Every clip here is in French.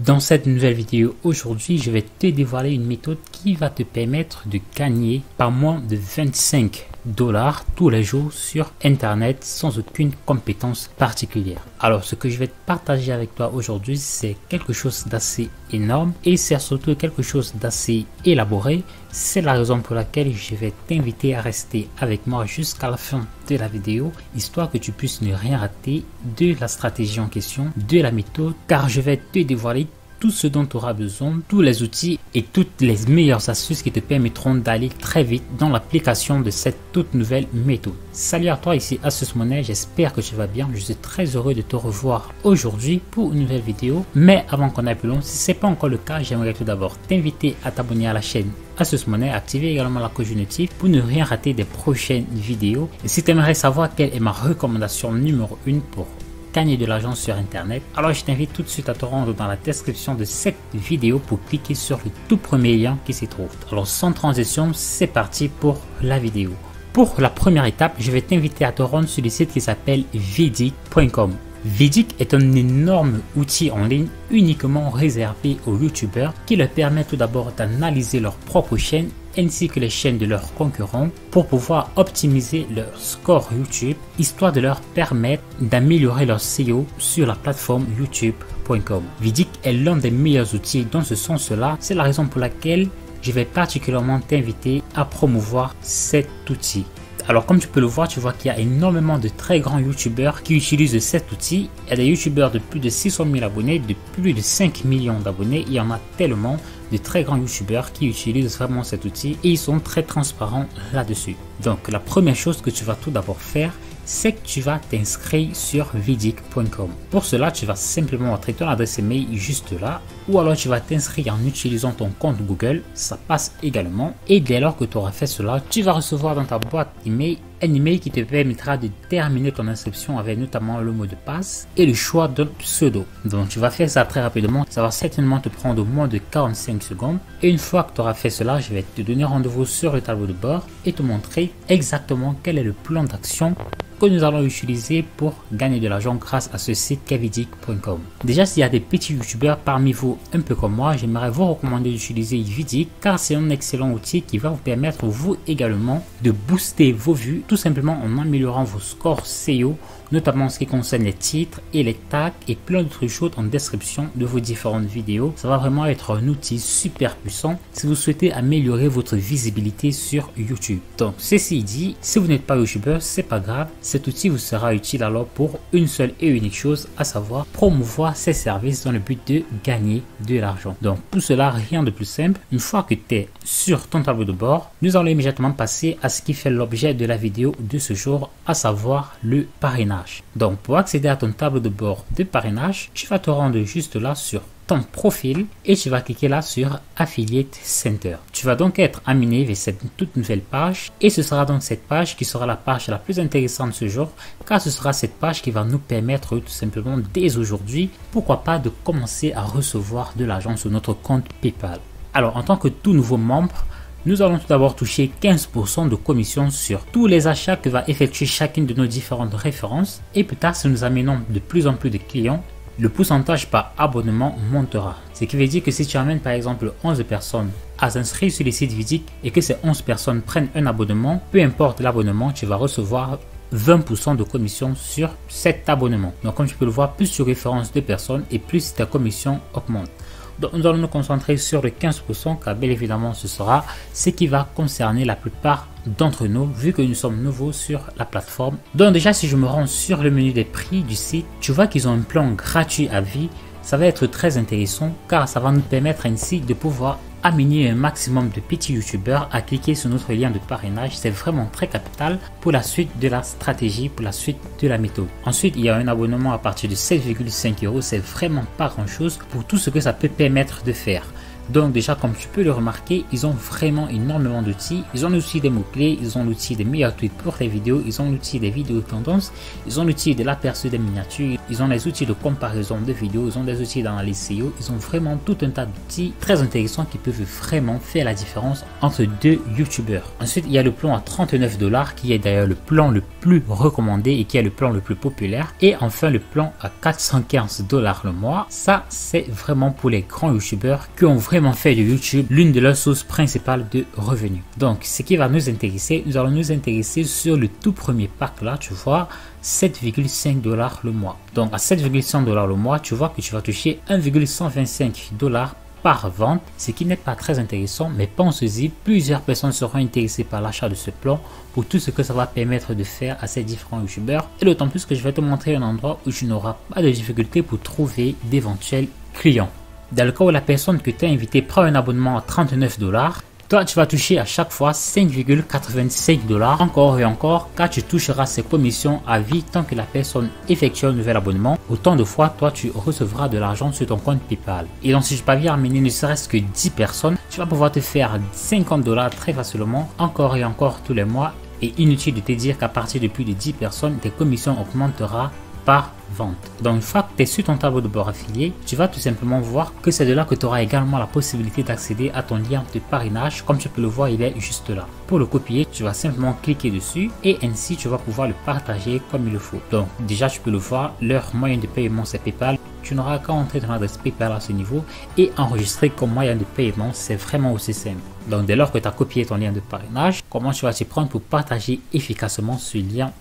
Dans cette nouvelle vidéo aujourd'hui, je vais te dévoiler une méthode qui va te permettre de gagner par moins de 25 $ tous les jours sur internet sans aucune compétence particulière. Alors ce que je vais te partager avec toi aujourd'hui, c'est quelque chose d'assez énorme et c'est surtout quelque chose d'assez élaboré. C'est la raison pour laquelle je vais t'inviter à rester avec moi jusqu'à la fin de la vidéo, histoire que tu puisses ne rien rater de la stratégie en question, de la méthode, car je vais te dévoiler tout ce dont tu auras besoin, tous les outils et toutes les meilleures astuces qui te permettront d'aller très vite dans l'application de cette toute nouvelle méthode. Salut à toi, ici Asus Money, j'espère que tu vas bien. Je suis très heureux de te revoir aujourd'hui pour une nouvelle vidéo. Mais avant qu'on aille plus loin, si ce n'est pas encore le cas, j'aimerais tout d'abord t'inviter à t'abonner à la chaîne Asus Money, activer également la cloche de notif pour ne rien rater des prochaines vidéos. Et si tu aimerais savoir quelle est ma recommandation numéro 1 pour gagner de l'argent sur internet, alors je t'invite tout de suite à te rendre dans la description de cette vidéo pour cliquer sur le tout premier lien qui s'y trouve. Alors sans transition, c'est parti pour la vidéo. Pour la première étape, je vais t'inviter à te rendre sur le site qui s'appelle Vidiq.com. Vidiq est un énorme outil en ligne uniquement réservé aux youtubeurs qui leur permet tout d'abord d'analyser leur propre chaîne ainsi que les chaînes de leurs concurrents pour pouvoir optimiser leur score YouTube, histoire de leur permettre d'améliorer leur SEO sur la plateforme youtube.com. Vidiq est l'un des meilleurs outils dans ce sens-là, c'est la raison pour laquelle je vais particulièrement t'inviter à promouvoir cet outil. Alors comme tu peux le voir, tu vois qu'il y a énormément de très grands youtubeurs qui utilisent cet outil. Il y a des youtubeurs de plus de 600 000 abonnés, de plus de 5 millions d'abonnés. Il y en a tellement de très grands youtubeurs qui utilisent vraiment cet outil et ils sont très transparents là-dessus. Donc la première chose que tu vas tout d'abord faire, c'est que tu vas t'inscrire sur Vidiq.com. Pour cela, tu vas simplement entrer ton adresse email juste là, ou alors tu vas t'inscrire en utilisant ton compte Google, ça passe également. Et dès lors que tu auras fait cela, tu vas recevoir dans ta boîte email un email qui te permettra de terminer ton inscription avec notamment le mot de passe et le choix d'un pseudo. Donc tu vas faire ça très rapidement, ça va certainement te prendre moins de 45 secondes. Et une fois que tu auras fait cela, je vais te donner rendez-vous sur le tableau de bord et te montrer exactement quel est le plan d'action que nous allons utiliser pour gagner de l'argent grâce à ce site Vidiq.com. Déjà, s'il y a des petits youtubeurs parmi vous un peu comme moi, j'aimerais vous recommander d'utiliser Vidiq car c'est un excellent outil qui va vous permettre vous également de booster vos vues tout simplement en améliorant vos scores SEO, notamment en ce qui concerne les titres et les tags et plein d'autres choses en description de vos différentes vidéos. Ça va vraiment être un outil super puissant si vous souhaitez améliorer votre visibilité sur YouTube. Donc ceci dit, si vous n'êtes pas youtubeur, c'est pas grave, cet outil vous sera utile alors pour une seule et unique chose, à savoir promouvoir ses services dans le but de gagner de l'argent. Donc pour cela, rien de plus simple. Une fois que tu es sur ton tableau de bord, nous allons immédiatement passer à ce qui fait l'objet de la vidéo de ce jour, à savoir le parrainage. Donc pour accéder à ton tableau de bord de parrainage, tu vas te rendre juste là sur ton profil et tu vas cliquer là sur Affiliate Center. Tu vas donc être amené vers cette toute nouvelle page et ce sera donc cette page qui sera la page la plus intéressante de ce jour, car ce sera cette page qui va nous permettre tout simplement dès aujourd'hui, pourquoi pas, de commencer à recevoir de l'argent sur notre compte PayPal. Alors en tant que tout nouveau membre, nous allons tout d'abord toucher 15% de commission sur tous les achats que va effectuer chacune de nos différentes références. Et plus tard, si nous amenons de plus en plus de clients, le pourcentage par abonnement montera. Ce qui veut dire que si tu amènes par exemple 11 personnes à s'inscrire sur les sites Vidiq et que ces 11 personnes prennent un abonnement, peu importe l'abonnement, tu vas recevoir 20% de commission sur cet abonnement. Donc comme tu peux le voir, plus tu références de personnes et plus ta commission augmente. Donc nous allons nous concentrer sur le 15% car bien évidemment ce sera ce qui va concerner la plupart d'entre nous vu que nous sommes nouveaux sur la plateforme. Donc déjà, si je me rends sur le menu des prix du site, tu vois qu'ils ont un plan gratuit à vie. Ça va être très intéressant car ça va nous permettre ainsi de pouvoir amener un maximum de petits youtubeurs à cliquer sur notre lien de parrainage. C'est vraiment très capital pour la suite de la stratégie, pour la suite de la méthode. Ensuite, il y a un abonnement à partir de 7,5 €. C'est vraiment pas grand chose pour tout ce que ça peut permettre de faire. Donc déjà, comme tu peux le remarquer, ils ont vraiment énormément d'outils. Ils ont l'outil des mots-clés, ils ont l'outil des meilleurs tweets pour les vidéos, ils ont l'outil des vidéos tendances, ils ont l'outil de l'aperçu des miniatures, Ils ont des outils de comparaison de vidéos, ils ont des outils d'analyse SEO, ils ont vraiment tout un tas d'outils très intéressants qui peuvent vraiment faire la différence entre deux youtubeurs. Ensuite, il y a le plan à 39 $ qui est d'ailleurs le plan le plus recommandé et qui est le plan le plus populaire. Et enfin, le plan à 415 $ le mois. Ça, c'est vraiment pour les grands youtubeurs qui ont vraiment fait de YouTube l'une de leurs sources principales de revenus. Donc, ce qui va nous intéresser, nous allons nous intéresser sur le tout premier pack là, tu vois, 7,5 $ le mois. Donc, à 7,5 $ le mois, tu vois que tu vas toucher 1,125 $ par vente, ce qui n'est pas très intéressant, mais pense-y, plusieurs personnes seront intéressées par l'achat de ce plan pour tout ce que ça va permettre de faire à ces différents youtubeurs, et d'autant plus que je vais te montrer un endroit où tu n'auras pas de difficulté pour trouver d'éventuels clients. Dans le cas où la personne que tu as invitée prend un abonnement à 39 $, toi, tu vas toucher à chaque fois 5,85 $, encore et encore, car tu toucheras ces commissions à vie tant que la personne effectue un nouvel abonnement. Autant de fois, toi, tu recevras de l'argent sur ton compte PayPal. Et donc, si je parviens à amener ne serait-ce que 10 personnes, tu vas pouvoir te faire 50 $ très facilement, encore et encore tous les mois. Et inutile de te dire qu'à partir de plus de 10 personnes, tes commissions augmenteront par vente. Donc une fois que tu es sur ton tableau de bord affilié, tu vas tout simplement voir que c'est de là que tu auras également la possibilité d'accéder à ton lien de parrainage. Comme tu peux le voir, il est juste là. Pour le copier, tu vas simplement cliquer dessus et ainsi tu vas pouvoir le partager comme il le faut. Donc déjà tu peux le voir, leur moyen de paiement c'est PayPal. Tu n'auras qu'à entrer ton adresse PayPal à ce niveau et enregistrer comme moyen de paiement, c'est vraiment aussi simple. Donc dès lors que tu as copié ton lien de parrainage, comment tu vas t'y prendre pour partager efficacement ce lien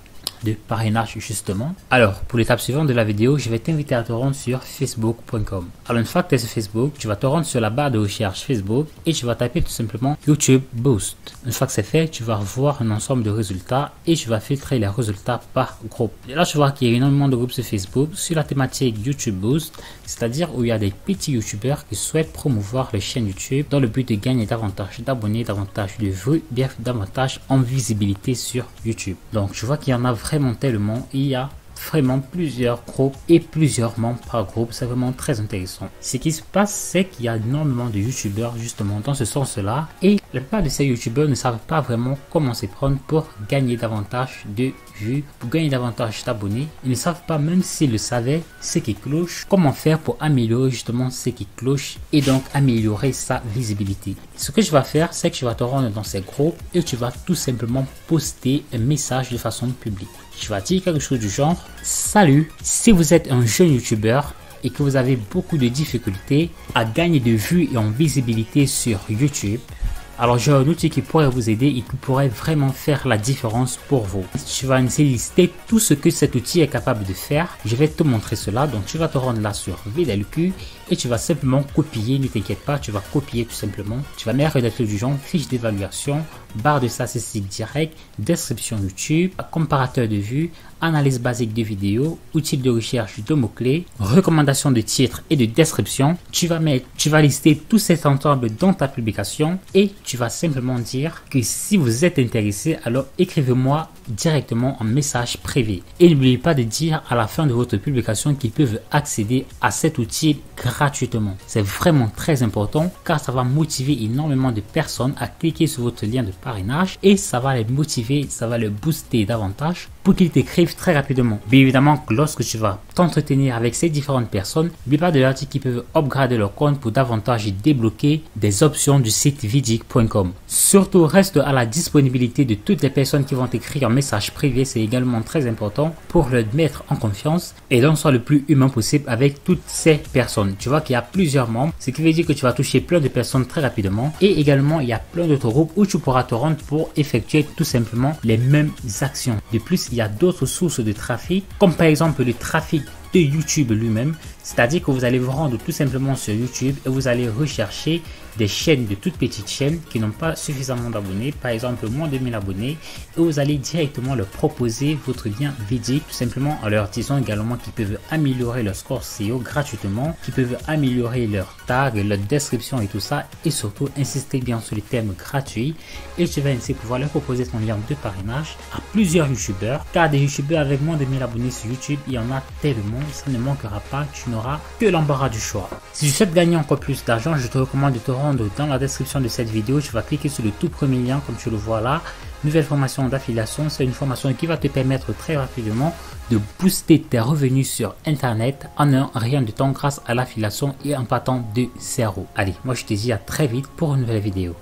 de parrainage justement. Alors pour l'étape suivante de la vidéo, je vais t'inviter à te rendre sur facebook.com. Alors une fois que tu es sur Facebook, tu vas te rendre sur la barre de recherche Facebook et tu vas taper tout simplement YouTube Boost. Une fois que c'est fait, tu vas voir un ensemble de résultats et tu vas filtrer les résultats par groupe. Et là tu vois qu'il y a énormément de groupes sur Facebook sur la thématique YouTube Boost, c'est-à-dire où il y a des petits youtubeurs qui souhaitent promouvoir les chaînes YouTube dans le but de gagner davantage d'abonnés, davantage de vues, bien davantage en visibilité sur YouTube. Donc tu vois qu'il y en a vraiment tellement, il y a vraiment plusieurs groupes et plusieurs membres par groupe, c'est vraiment très intéressant. Ce qui se passe, c'est qu'il y a énormément de youtubeurs justement dans ce sens-là et la plupart de ces youtubeurs ne savent pas vraiment comment s'y prendre pour gagner davantage de vues, pour gagner davantage d'abonnés. Ils ne savent pas, même s'ils le savaient, ce qui cloche, comment faire pour améliorer justement ce qui cloche et donc améliorer sa visibilité. Ce que je vais faire, c'est que je vais te rendre dans ces groupes et tu vas tout simplement poster un message de façon publique. Tu vas dire quelque chose du genre: salut, si vous êtes un jeune youtubeur et que vous avez beaucoup de difficultés à gagner de vues et en visibilité sur YouTube, alors j'ai un outil qui pourrait vous aider et qui pourrait vraiment faire la différence pour vous. Tu vas essayer de lister tout ce que cet outil est capable de faire. Je vais te montrer cela. Donc tu vas te rendre là sur VLQ et tu vas simplement copier. Ne t'inquiète pas, tu vas copier tout simplement. Tu vas mettre des trucs du genre fiche d'évaluation, barre de statistique direct, description YouTube, comparateur de vues, analyse basique de vidéos, outils de recherche de mots-clés, recommandations de titres et de description. Tu vas lister tout cet ensemble dans ta publication et tu vas simplement dire que si vous êtes intéressé, alors écrivez-moi directement en message privé. Et n'oubliez pas de dire à la fin de votre publication qu'ils peuvent accéder à cet outil gratuitement. C'est vraiment très important car ça va motiver énormément de personnes à cliquer sur votre lien de parrainage et ça va les motiver, ça va les booster davantage pour qu'ils t'écrivent très rapidement. Bien évidemment que lorsque tu vas t'entretenir avec ces différentes personnes, n'oublie pas de leur dire qu'ils peuvent upgrader leur compte pour davantage débloquer des options du site vidiq.com. Surtout reste à la disponibilité de toutes les personnes qui vont t'écrire en message privé, c'est également très important pour le mettre en confiance et donc sois le plus humain possible avec toutes ces personnes. Tu vois qu'il y a plusieurs membres, ce qui veut dire que tu vas toucher plein de personnes très rapidement et également il y a plein d'autres groupes où tu pourras te rendre pour effectuer tout simplement les mêmes actions. De plus, il y a d'autres sources de trafic comme par exemple le trafic de YouTube lui-même, c'est-à-dire que vous allez vous rendre tout simplement sur YouTube et vous allez rechercher des chaînes, de toutes petites chaînes qui n'ont pas suffisamment d'abonnés, par exemple moins de 1000 abonnés, et vous allez directement leur proposer votre lien Vidiq, tout simplement en leur disant également qu'ils peuvent améliorer leur score SEO gratuitement, qu'ils peuvent améliorer leur tag, leur description et tout ça, et surtout insister bien sur les termes gratuits, et tu vas ainsi pouvoir leur proposer ton lien de parrainage à plusieurs youtubeurs, car des youtubeurs avec moins de 1000 abonnés sur YouTube, il y en a tellement, ça ne manquera pas, tu n'auras que l'embarras du choix. Si tu souhaites gagner encore plus d'argent, je te recommande de te rendre dans la description de cette vidéo. Tu vas cliquer sur le tout premier lien comme tu le vois là. nouvelle formation d'affiliation. C'est une formation qui va te permettre très rapidement de booster tes revenus sur internet en un rien de temps grâce à l'affiliation et en partant de zéro. Allez, moi je te dis à très vite pour une nouvelle vidéo.